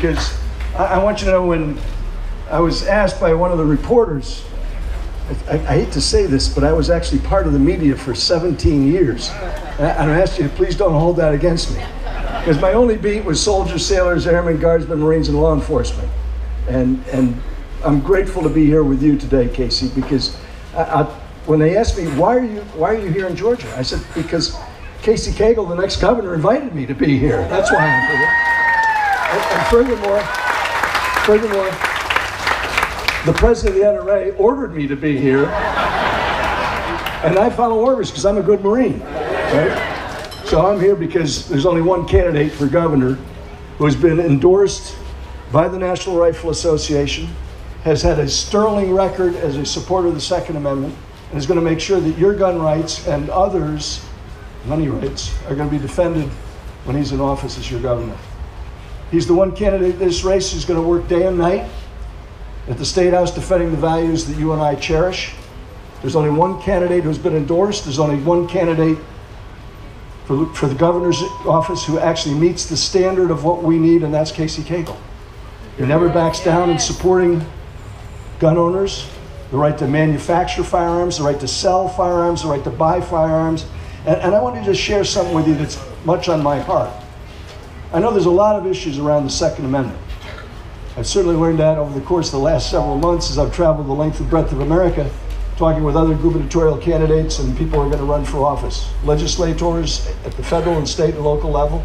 because I want you to know, when I was asked by one of the reporters, I hate to say this, but I was actually part of the media for 17 years. And I asked you to please don't hold that against me. Because my only beat was soldiers, sailors, airmen, guardsmen, Marines, and law enforcement. And I'm grateful to be here with you today, Casey, because when they asked me, why are you here in Georgia? I said, because Casey Cagle, the next governor, invited me to be here. That's why I'm here. And furthermore, the president of the NRA ordered me to be here. And I follow orders because I'm a good Marine, right? So I'm here because there's only one candidate for governor who has been endorsed by the National Rifle Association, has had a sterling record as a supporter of the Second Amendment, and is going to make sure that your gun rights and others' money rights are going to be defended when he's in office as your governor. He's the one candidate in this race who's going to work day and night at the State House defending the values that you and I cherish. There's only one candidate who's been endorsed. There's only one candidate for the governor's office who actually meets the standard of what we need, and that's Casey Cagle. He never backs down in supporting gun owners, the right to manufacture firearms, the right to sell firearms, the right to buy firearms. And I want to just share something with you that's much on my heart. I know there's a lot of issues around the Second Amendment. I've certainly learned that over the course of the last several months as I've traveled the length and breadth of America, talking with other gubernatorial candidates and people who are going to run for office, legislators at the federal and state and local level,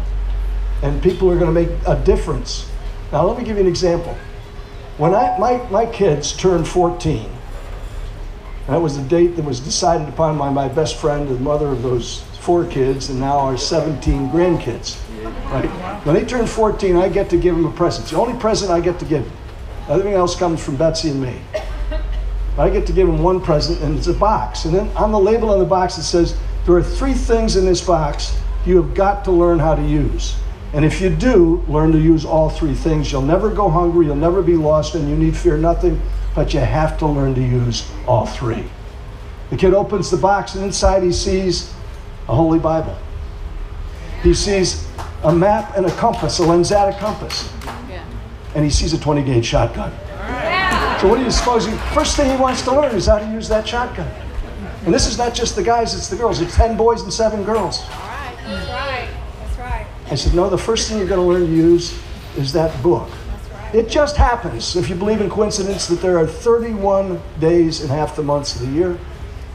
and people who are going to make a difference. Now, let me give you an example. When my kids turned 14, that was the date that was decided upon by my best friend and mother of those 4 kids, and now our 17 grandkids. Right? When they turn 14, I get to give them a present. It's the only present I get to give them. Everything else comes from Betsy and me. I get to give them one present, and it's a box. And then on the label on the box, it says, there are 3 things in this box you have got to learn how to use. And if you do learn to use all 3 things, you'll never go hungry, you'll never be lost, and you need fear nothing, but you have to learn to use all 3. The kid opens the box, and inside he sees a Holy Bible. He sees a map and a compass, a Lanzetta compass. And he sees a 20-gauge shotgun. So what do you suppose? First thing he wants to learn is how to use that shotgun. And this is not just the guys, it's the girls. It's 10 boys and 7 girls. All right, that's right, that's right. I said, no, the first thing you're going to learn to use is that book. That's right. It just happens, if you believe in coincidence, that there are 31 days in half the months of the year.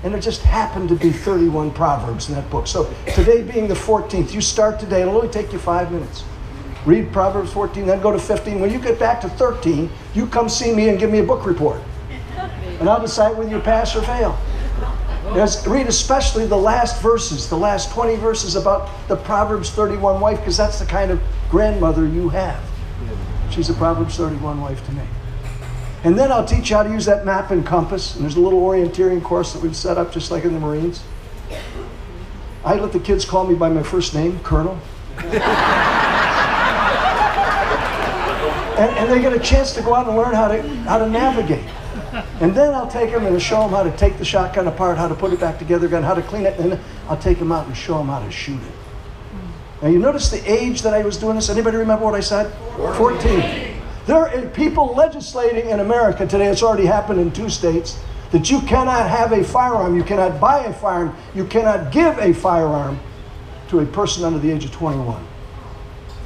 And there just happened to be 31 Proverbs in that book. So today being the 14th, you start today. It'll only take you 5 minutes. Read Proverbs 14, then go to 15. When you get back to 13, you come see me and give me a book report. And I'll decide whether you pass or fail. Read especially the last verses, the last 20 verses about the Proverbs 31 wife, because that's the kind of grandmother you have. She's a Proverbs 31 wife to me. And then I'll teach you how to use that map and compass. And there's a little orienteering course that we've set up just like in the Marines. I let the kids call me by my first name, Colonel. And they get a chance to go out and learn how to navigate. And then I'll take them and show them how to take the shotgun apart, how to put it back together again, how to clean it, and then I'll take them out and show them how to shoot it. Now you notice the age that I was doing this? Anybody remember what I said? 14. There are people legislating in America today, it's already happened in 2 states, that you cannot have a firearm, you cannot buy a firearm, you cannot give a firearm to a person under the age of 21.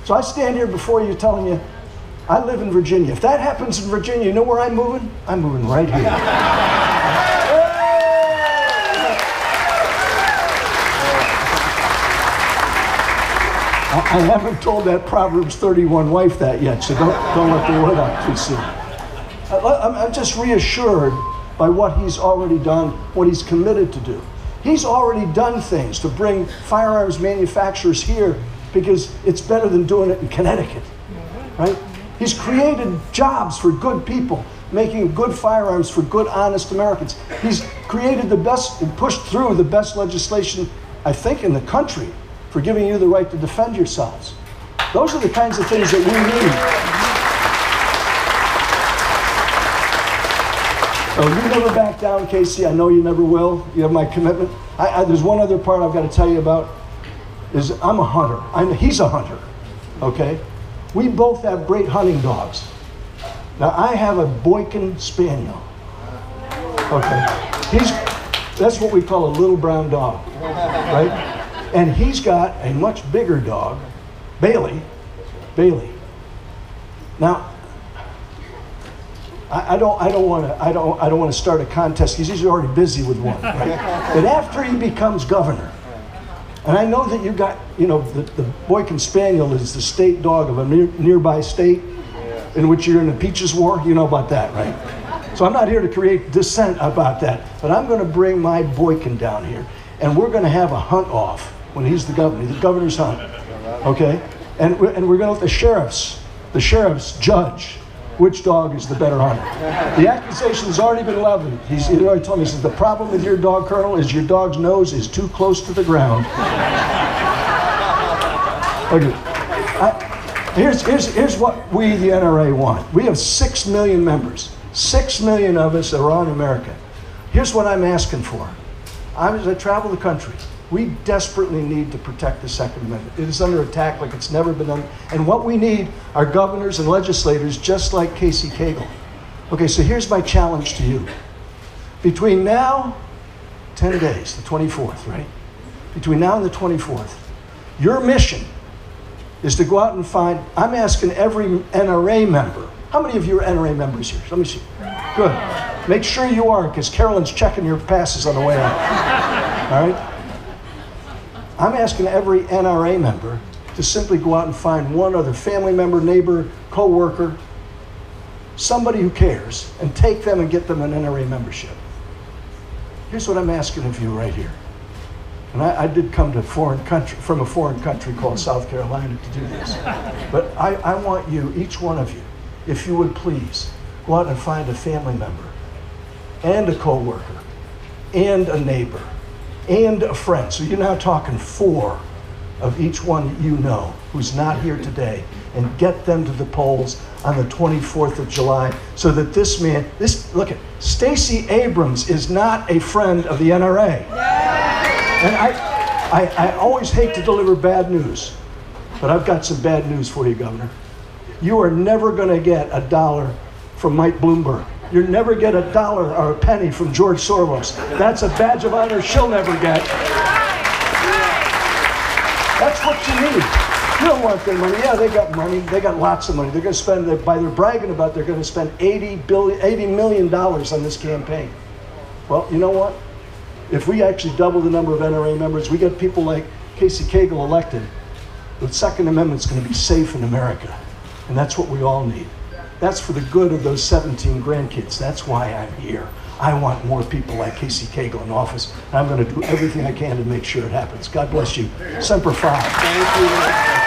So I stand here before you telling you, I live in Virginia. If that happens in Virginia, you know where I'm moving? I'm moving right here. I haven't told that Proverbs 31 wife that yet, so don't let the word out too soon. I'm just reassured by what he's already done, what he's committed to do. He's already done things to bring firearms manufacturers here because it's better than doing it in Connecticut, right? He's created jobs for good people, making good firearms for good, honest Americans. He's created the best and pushed through the best legislation, I think, in the country for giving you the right to defend yourselves. Those are the kinds of things that we need. So you never back down, Casey. I know you never will. You have my commitment. There's one other part I've got to tell you about, is I'm a hunter. He's a hunter, okay? We both have great hunting dogs. Now, I have a Boykin Spaniel. Okay. That's what we call a little brown dog, right? And he's got a much bigger dog, Bailey. Now, I don't want to start a contest because he's already busy with one, right? But after he becomes governor, and I know that you got, the Boykin Spaniel is the state dog of a nearby state in which you're in the Peaches War. You know about that, right? So I'm not here to create dissent about that, but I'm going to bring my Boykin down here, and we're going to have a hunt off when he's the governor's hunt, okay? And we're going to let the sheriffs judge which dog is the better hunter. The accusation has already been leveled. He already told me, he says, the problem with your dog, Colonel, is your dog's nose is too close to the ground. Okay. Here's what we, the NRA, want. We have 6 million members. 6 million of us are on America. Here's what I'm asking for. As I travel the country, we desperately need to protect the Second Amendment. It is under attack like it's never been done. And what we need are governors and legislators just like Casey Cagle. Okay, so here's my challenge to you. Between now, 10 days, the 24th, right? Between now and the 24th, your mission is to go out and find, I'm asking every NRA member. How many of you are NRA members here? Let me see. Good. Make sure you are, because Carolyn's checking your passes on the way out. All right? I'm asking every NRA member to simply go out and find one other family member, neighbor, co-worker, somebody who cares, and take them and get them an NRA membership. Here's what I'm asking of you right here. And I did come to from a foreign country called South Carolina to do this. But I want you, each one of you, if you would please, go out and find a family member, and a co-worker, and a neighbor, and a friend. So you're now talking 4 of each one you know who's not here today, and get them to the polls on the 24th of July so that this man, look at, Stacey Abrams is not a friend of the NRA. And I always hate to deliver bad news, but I've got some bad news for you, Governor. You are never going to get $1 from Mike Bloomberg. You'll never get $1 or a penny from George Soros. That's a badge of honor she'll never get. That's what you need. You don't want their money. Yeah, they got money. They got lots of money. They're going to spend, they're bragging about they're going to spend $80 million on this campaign. Well, you know what? If we actually double the number of NRA members, we get people like Casey Cagle elected, the Second Amendment's going to be safe in America. And that's what we all need. That's for the good of those 17 grandkids. That's why I'm here. I want more people like Casey Cagle in office. And I'm going to do everything I can to make sure it happens. God bless you. Semper Fi. Thank you.